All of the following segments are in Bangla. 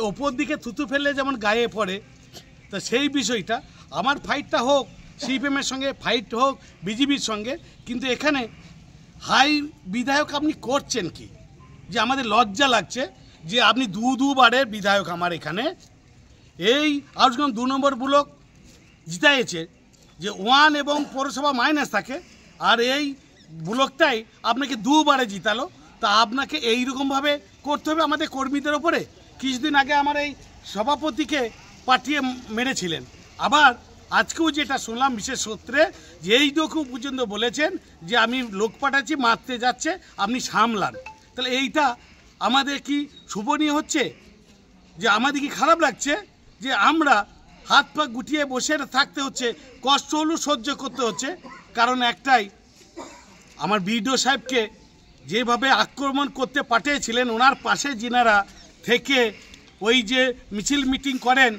ওপর দিকে থুতু ফেললে যেমন গায়ে পড়ে, তো সেই বিষয়টা আমার ফাইটটা হোক সিপিএমের সঙ্গে, ফাইট হোক বিজেপির সঙ্গে, কিন্তু এখানে হাই বিধায়ক আপনি করছেন কি? যে আমাদের লজ্জা লাগছে যে আপনি দুবারের বিধায়ক আমার এখানে, এই আউটকাম 2 নম্বর ব্লক জিতাইছে, যে 1 এবং পৌরসভা মাইনাস থাকে, আর এই ব্লকটাই আপনাকে 2 বারে জিতালো। তা আপনাকে এইরকমভাবে করতে হবে আমাদের কর্মীদের ওপরে? কিছুদিন আগে আমার এই সভাপতিকে পাঠিয়ে মেরেছিলেন, আবার আজকেও যেটা শুনলাম বিশেষ সূত্রে যে এইটুকু পর্যন্ত বলেছেন যে আমি লোক পাঠাচ্ছি, মারতে যাচ্ছে, আপনি সামলান। তাহলে এইটা আমাদের কি শুভনীয় হচ্ছে? যে আমাদের কি খারাপ লাগছে যে আমরা হাত পা গুটিয়ে বসে থাকতে হচ্ছে, কষ্ট হলেও সহ্য করতে হচ্ছে? কারণ একটাই, আমার বিডিও সাহেবকে যেভাবে আক্রমণ করতে পাঠিয়েছিলেন, ওনার পাশে যিনারা থেকে ওই যে মিছিল মিটিং করেন,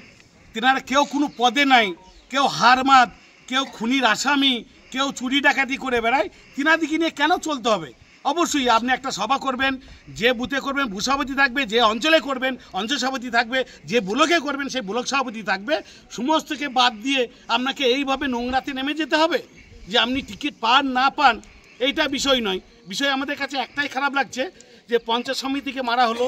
তেনারা কেউ কোনো পদে নাই, কেউ হারমাত, কেউ খুনির আসামি, কেউ চুরি ডাকাতি করে বেড়ায়। তিনাদিকে নিয়ে কেন চলতে হবে? অবশ্যই আপনি একটা সভা করবেন, যে বুথে করবেন বুথ সভাপতি থাকবে, যে অঞ্চলে করবেন অঞ্চল সভাপতি থাকবে, যে ব্লকে করবেন সেই ব্লক সভাপতি থাকবে। সমস্তকে বাদ দিয়ে আপনাকে এইভাবে নোংরাতে নেমে যেতে হবে যে আপনি টিকিট পান না পান, এইটা বিষয় নয়। বিষয় আমাদের কাছে একটাই খারাপ লাগছে যে পঞ্চায়েত সমিতিকে মারা হলো,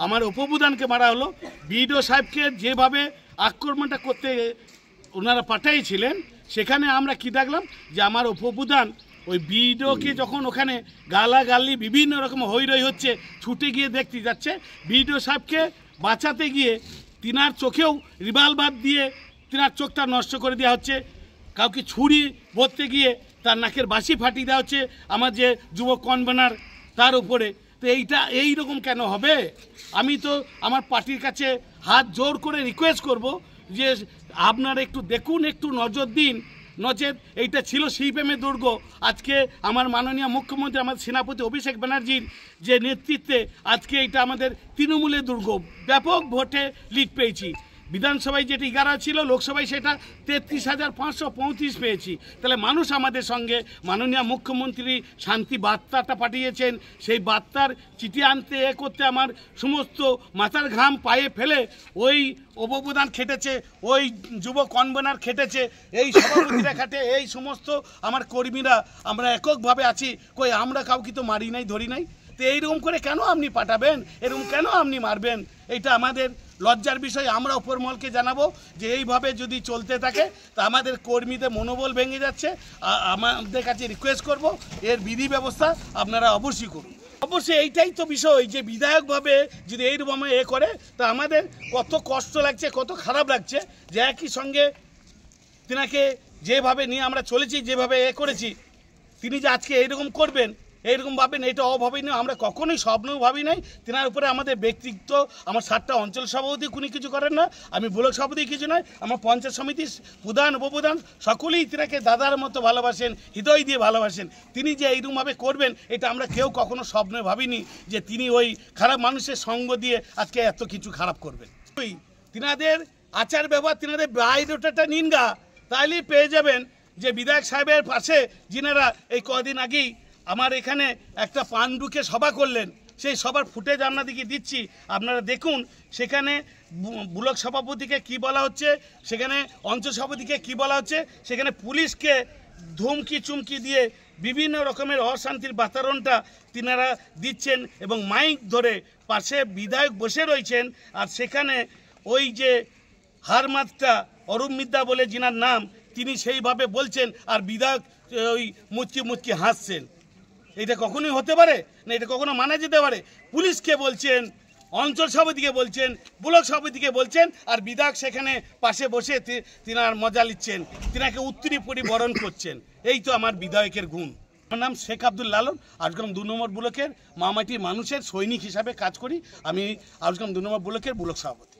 আমার উপপ্রধানকে মারা হলো, বিডিও সাহেবকে যেভাবে আক্রমণটা করতে ওনারা পাঠাইছিলেন, সেখানে আমরা কি দেখলাম যে আমার উপপ্রধান ওই বিডিওকে যখন ওখানে গালাগালি বিভিন্ন রকম হইরই হচ্ছে, ছুটে গিয়ে দেখতে যাচ্ছে, বিডিও সাহেবকে বাঁচাতে গিয়ে তিনার চোখেও রিভলভার দিয়ে তিনার চোখটা নষ্ট করে দেওয়া হচ্ছে, কাউকে ছুরি ভরতে গিয়ে তার নাকের বাঁশি ফাটিয়ে দেওয়া হচ্ছে আমার যে যুব কনভেনার তার উপরে। তো এই রকম কেন হবে? আমি তো আমার পার্টির কাছে হাত জোর করে রিকোয়েস্ট করব যে আপনারা একটু দেখুন, একটু নজর দিন। নচেত এইটা ছিল সিপিএমের দুর্গ, আজকে আমার মাননীয় মুখ্যমন্ত্রী আমাদের সেনাপতি অভিষেক ব্যানার্জির যে নেতৃত্বে আজকে এইটা আমাদের তৃণমূলের দুর্গ। ব্যাপক ভোটে লিড পেয়েছি, বিধানসভায় যেটি 11 ছিল, লোকসভায় সেটা 33,535 পেয়েছি। তাহলে মানুষ আমাদের সঙ্গে, মাননীয় মুখ্যমন্ত্রী শান্তি বার্তাটা পাঠিয়েছেন, সেই বার্তার চিঠি আনতে করতে আমার সমস্ত মাথার ঘাম পায়ে ফেলে ওই উপপ্রধান খেটেছে, ওই যুব কনভেনার খেটেছে, এই সভাপতিরা খাটে, এই সমস্ত আমার কর্মীরা আমরা এককভাবে আছি। কই আমরা কাউকে তো মারি নাই, ধরি নাই। তো এইরকম করে কেন আপনি পাঠাবেন, এরকম কেন আপনি মারবেন? এটা আমাদের লজ্জার বিষয়। আমরা উপরমহলকে জানাবো যে এইভাবে যদি চলতে থাকে তা আমাদের কর্মীদের মনোবল ভেঙে যাচ্ছে। আমাদের কাছে রিকোয়েস্ট করব এর বিধি ব্যবস্থা আপনারা অবশ্যই করুন। অবশ্যই এইটাই তো বিষয় যে বিধায়কভাবে যদি এইরকম করে তা আমাদের কত কষ্ট লাগছে, কত খারাপ লাগছে যে একই সঙ্গে তিনাকে যেভাবে নিয়ে আমরা চলেছি, যেভাবে করেছি, তিনি যে আজকে এইরকম করবেন, এইরকম ভাবেন, এটা অভাবনীয়। আমরা কখনোই স্বপ্নেও ভাবি নাই। তেনার উপরে আমাদের ব্যক্তিত্ব, আমার 7টা অঞ্চল সভাপতি কোনো কিছু করেন না, আমি ব্লক সভাপতি কিছু নয়, আমার পঞ্চায়েত সমিতির প্রধান উপপ্রধান সকলেই তিনাকে দাদার মতো ভালোবাসেন, হৃদয় দিয়ে ভালোবাসেন। তিনি যে এইরকমভাবে করবেন এটা আমরা কেউ কখনো স্বপ্নে ভাবিনি যে তিনি ওই খারাপ মানুষের সঙ্গ দিয়ে আজকে এত কিছু খারাপ করবেন। তিনাদের আচার ব্যবহার, তিনাদের বায়োডাটা নিন গা, তাইলেই পেয়ে যাবেন যে বিধায়ক সাহেবের পাশে যিনারা এই কদিন আগেই আমার এখানে একটা পাণ্ডুকে সভা করলেন, সেই সভার ফুটেজ আপনাদেরকে দিচ্ছি, আপনারা দেখুন। সেখানে ব্লক সভাপতিকে কি বলা হচ্ছে, সেখানে অঞ্চল সভাপতিকে কি বলা হচ্ছে, সেখানে পুলিশকে ধমকি চুমকি দিয়ে বিভিন্ন রকমের অশান্তির বাতাবরণটা তিনারা দিচ্ছেন, এবং মাইক ধরে পাশে বিধায়ক বসে রয়েছেন। আর সেখানে ওই যে হারমাতটা অরূপ মিদ্যা বলে যিনার নাম, তিনি সেইভাবে বলছেন, আর বিধায়ক ওই মুচকি মুচকি হাসছেন। এটা কখনোই হতে পারে না, এটা কখনো মানা যেতে পারে? পুলিশকে বলছেন, অঞ্চল সভাপতিকে বলছেন, ব্লক সভাপতিকে বলছেন, আর বিধায়ক সেখানে পাশে বসে তিনার মজা নিচ্ছেন, তিনাকে উত্তরী পরিবরণ করছেন। এই তো আমার বিধায়কের গুণ। আমার নাম শেখ আব্দুল লালন, আউটকাম 2 নম্বর ব্লকের মামাটির মানুষের সৈনিক হিসাবে কাজ করি। আমি আউটকাম 2 নম্বর ব্লকের ব্লক সভাপতি।